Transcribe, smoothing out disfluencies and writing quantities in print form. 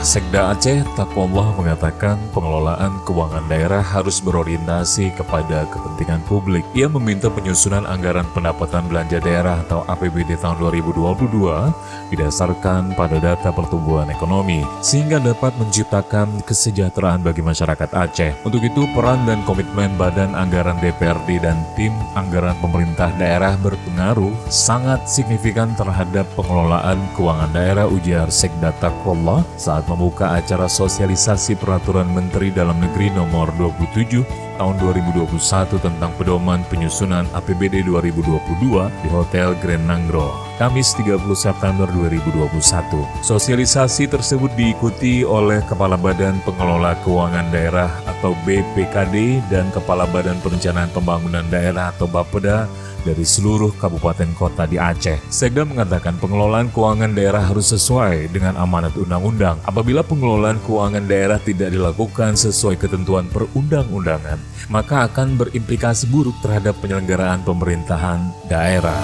Sekda Aceh Taqwallah mengatakan pengelolaan keuangan daerah harus berorientasi kepada kepentingan publik. Ia meminta penyusunan anggaran pendapatan belanja daerah atau APBD tahun 2022 didasarkan pada data pertumbuhan ekonomi, sehingga dapat menciptakan kesejahteraan bagi masyarakat Aceh. Untuk itu, peran dan komitmen Badan Anggaran DPRD dan tim anggaran pemerintah daerah berpengaruh sangat signifikan terhadap pengelolaan keuangan daerah, ujar Sekda Taqwallah saat membuka acara sosialisasi Peraturan Menteri Dalam Negeri Nomor 27 Tahun 2021 tentang pedoman penyusunan APBD 2022 di Hotel Grand Nanggro, Kamis 30 September 2021. Sosialisasi tersebut diikuti oleh Kepala Badan Pengelola Keuangan Daerah atau BPKD dan Kepala Badan Perencanaan Pembangunan Daerah atau Bapeda dari seluruh kabupaten kota di Aceh. Sekda mengatakan pengelolaan keuangan daerah harus sesuai dengan amanat undang-undang. Apabila pengelolaan keuangan daerah tidak dilakukan sesuai ketentuan perundang-undangan, maka akan berimplikasi buruk terhadap penyelenggaraan pemerintahan daerah.